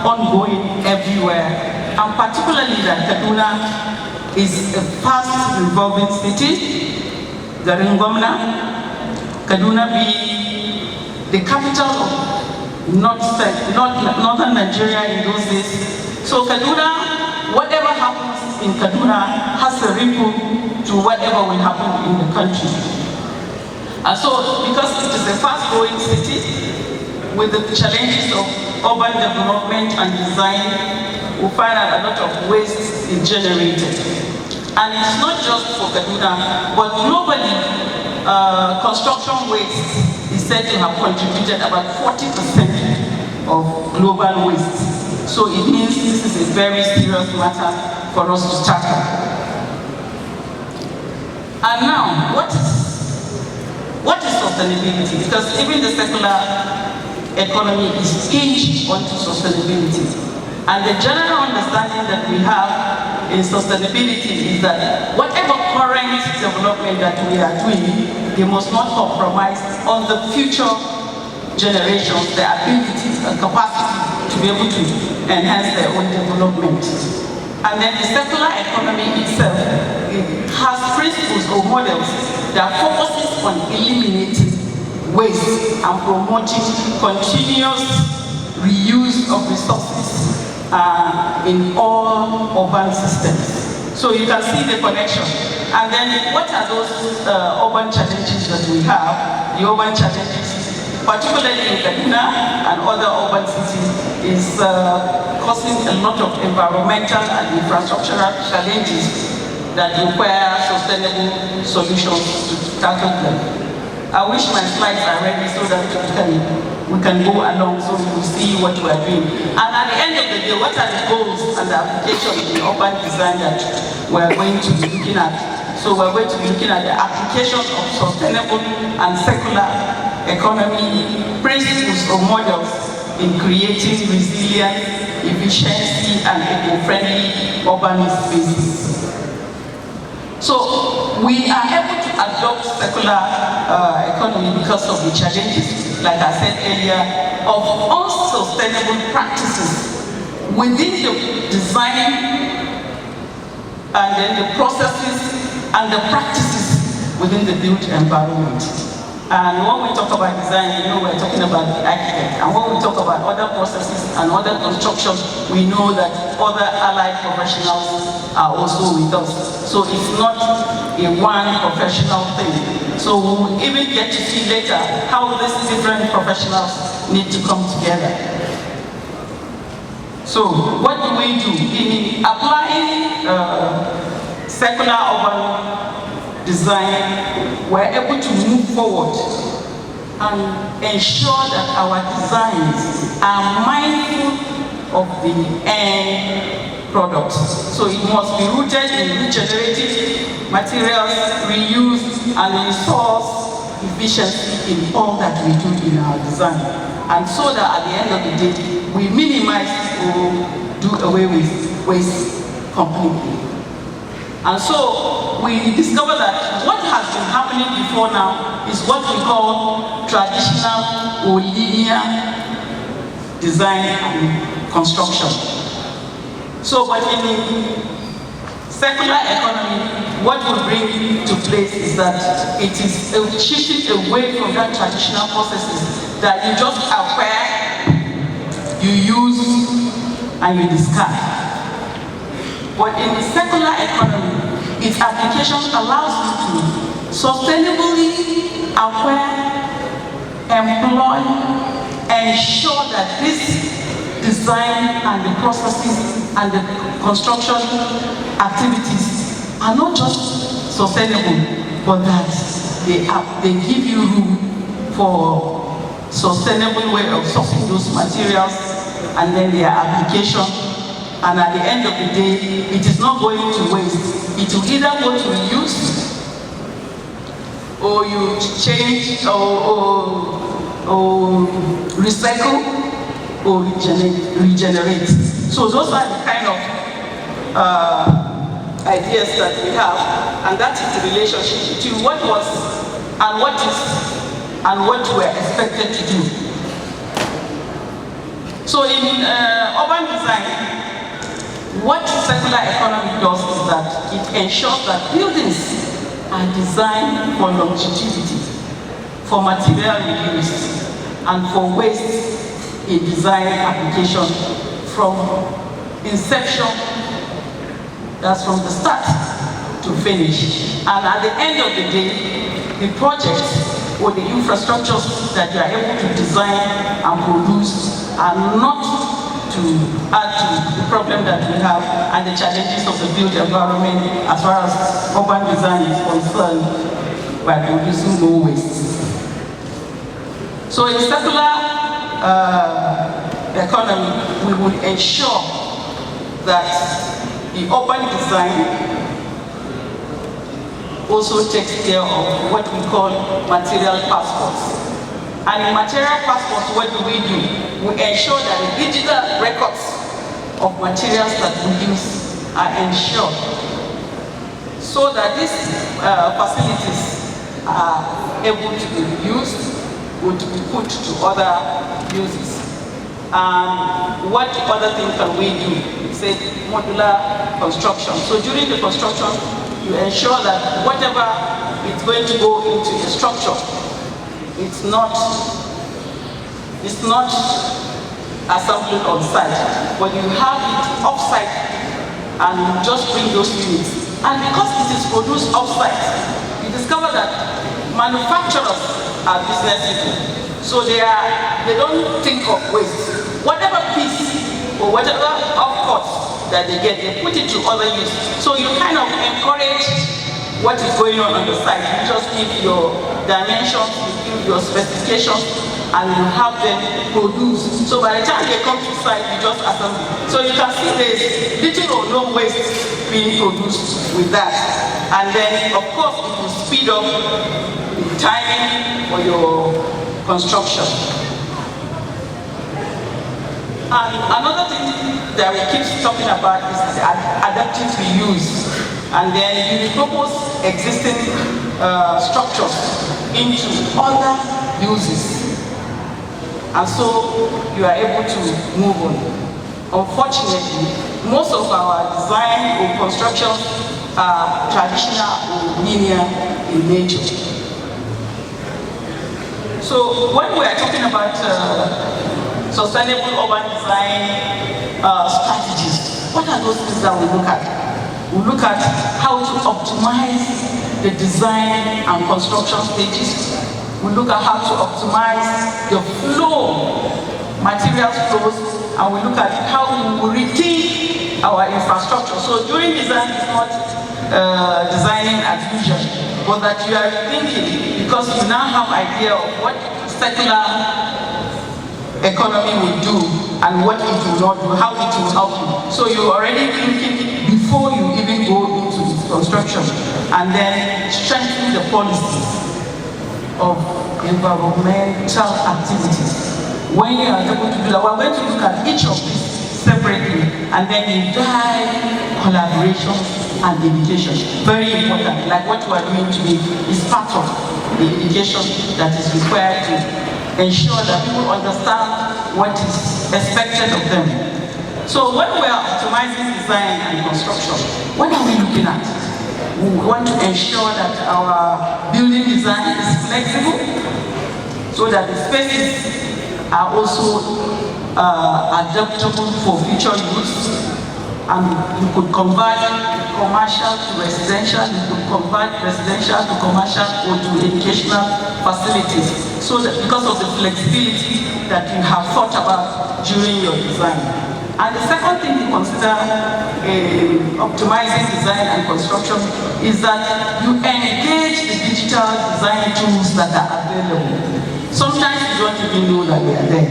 ongoing everywhere, and particularly that Kaduna is a fast revolving city. Kaduna be the capital of northern Nigeria in those days. So Kaduna, whatever happens in Kaduna has a ripple to whatever will happen in the country. And so, because it is a fast-growing city with the challenges of urban development and design, we find that a lot of waste is generated. And it's not just for Kaduna, but globally, construction waste is said to have contributed about 40% of global waste. So it means this is a very serious matter for us to tackle. And now, what is sustainability? Because even the secular economy is hinged onto sustainability. And the general understanding that we have in sustainability is that whatever current development that we are doing, they must not compromise on the future generations, their ability and capacity to be able to enhance their own development. And then the circular economy itself, it has principles or models that focuses on eliminating waste and promoting continuous reuse of resources in all urban systems. So you can see the connection. And then what are those urban challenges that we have? The urban challenges, particularly in Kaduna and other urban cities, is causing a lot of environmental and infrastructural challenges that require sustainable solutions to tackle them. I wish my slides are ready so that we can go along so we will see what we are doing. And at the end of the day, what are the goals and the applications in urban design that we are going to be looking at? So we're going to be looking at the application of sustainable and secular economy principles or models in creating resilient, efficiency, and eco-friendly urban spaces. So we are able to adopt secular economy because of the challenges, like I said earlier, of unsustainable practices within the design and then the processes and the practices within the built environment. And when we talk about design, you know we're talking about the architect. And when we talk about other processes and other construction, we know that other allied professionals are also with us. So it's not a one professional thing. So we'll even get to see later how these different professionals need to come together. So what do we do? In applying secular urban design, we're able to move forward and ensure that our designs are mindful of the end product. So it must be rooted in regenerative materials, reuse, and resource efficiency in all that we do in our design. And so that at the end of the day, we minimize or do away with waste completely. And so we discover that what has been happening before now is what we call traditional or linear design and construction. So, but in the secular economy, what we bring to place is that it is shifting away from that traditional processes that you just acquire, you use, and you discard. But in the secular economy, its application allows you to sustainably acquire, employ, ensure that this design and the processes and the construction activities are not just sustainable, but that they give you room for sustainable way of sourcing those materials and then their application. And at the end of the day, it is not going to waste. It will either go to reuse, or you change, or recycle, or regenerate. So those are the kind of ideas that we have, and that is the relationship between what was and what is and what we're expected to do. So in urban design, what circular economy does is that it ensures that buildings are designed for longevity, for material reuse, and for waste in design application from inception, that's from the start to finish. And at the end of the day, the projects or the infrastructures that you are able to design and produce are not to add to the problem that we have and the challenges of the built environment as far as urban design is concerned by producing no waste. So in circular economy, we will ensure that the urban design also takes care of what we call material passports. And in material passports, what do? We ensure that the digital records of materials that we use are ensured so that these facilities are able to be used or to be put to other uses. And what other thing can we do? We say modular construction. So during the construction, you ensure that whatever is going to go into a structure, it's not assembled on site, but you have it off-site and you just bring those units. And because it is produced off-site, you discover that manufacturers are business people. So they don't think of waste. Whatever piece or whatever off-cut that they get, they put it to other use. So you kind of encourage what is going on the site. You just give your dimensions, you give your specifications, and you have them produce. So by the time they come to site, you just assemble. So you can see there's little or no waste being produced with that. And then, of course, it will speed up the timing for your construction. And another thing that we keep talking about is the adaptive reuse. And then you repurpose existing structures into other uses. And so you are able to move on. Unfortunately, most of our design or construction are traditional or linear in nature. So when we are talking about sustainable urban design strategies, what are those things that we look at? We look at how to optimize the design and construction stages. We look at how to optimize the flow, materials flows, and we look at how we rethink our infrastructure. So during design, it's not designing as usual, but that you are thinking because you now have idea of what circular economy will do and what it will not do, how it will help you. So you're already thinking before you even go into construction, and then strengthen the policies of environmental activities. When you are able to do that, we're going to look at each of these separately, and then you dive collaboration and education. Very important, like what we are doing today is part of the education that is required to ensure that people understand what is expected of them. So when we are optimizing design and construction, what are we looking at? We want to ensure that our building design is flexible so that the spaces are also adaptable for future use. And you could convert commercial to residential, you could convert residential to commercial or to educational facilities. So that because of the flexibility that you have thought about during your design. And the second thing to consider in optimizing design and construction is that you engage the digital design tools that are available. Sometimes you don't even know that they are there.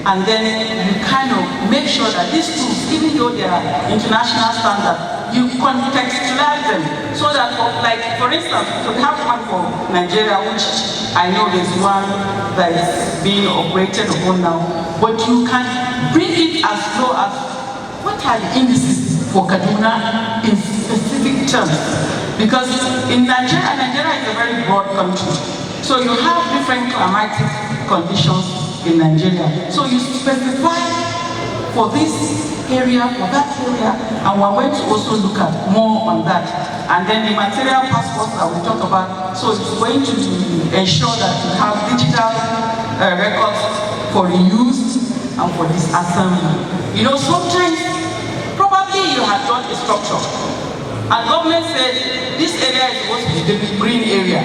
And then you kind of make sure that these tools, even though they are international standard, you contextualize them so that, for instance, we have one for Nigeria, which I know there's one that is being operated upon now, but you can bring it as low as what are the indices for Kaduna in specific terms. Because in Nigeria is a very broad country, so you have different climatic conditions in Nigeria. So you specify for this area, for that area, and we're going to also look at more on that. And then the material passports that we talk about, so it's going to ensure that you have digital records for reuse and for disassembly. You know, sometimes, probably you have done a structure, and government said, this area is supposed to be the green area.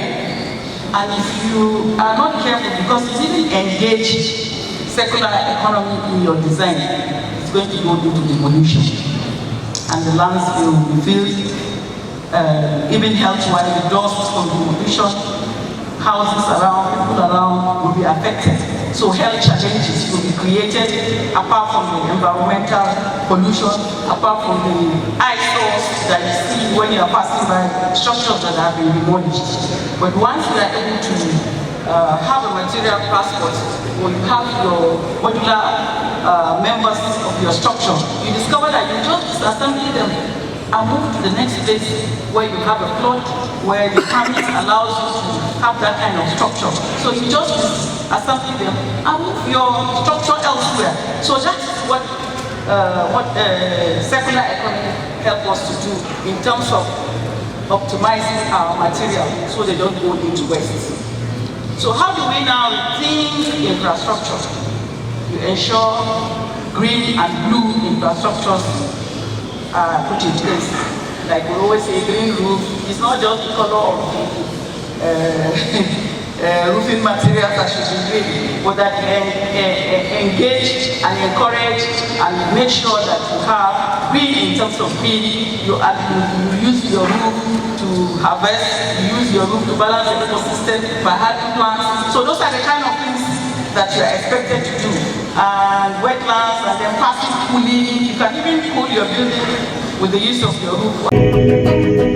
And if you are not careful, because it didn't engage circular economy in your design, it's going to go into demolition. And the lands will be filled, even health-wise, the dust from demolition, houses around, people around will be affected. So health challenges will be created apart from the environmental pollution, apart from the eyesores that you see when you are passing by structures that have been demolished. But once you are able to have a material passport, when you have your modular members of your structure, you discover that you just disassemble them and move to the next place where you have a plot where the permit allows you to have that kind of structure. So you just assemble them and move your structure elsewhere. So that's what circular economy helps us to do in terms of optimizing our material so they don't go into waste. So how do we now think infrastructure to ensure green and blue infrastructures are put in place? Like we always say, green roof is not just the color of roofing materials that should be green, but that engage and encourage and make sure that you have green in terms of green. You use your roof to harvest, you use your roof to balance the ecosystem by having plants. So those are the kind of things that you are expected to do. And wetlands, and then passive cooling. You can even cool your building with the use of your roof.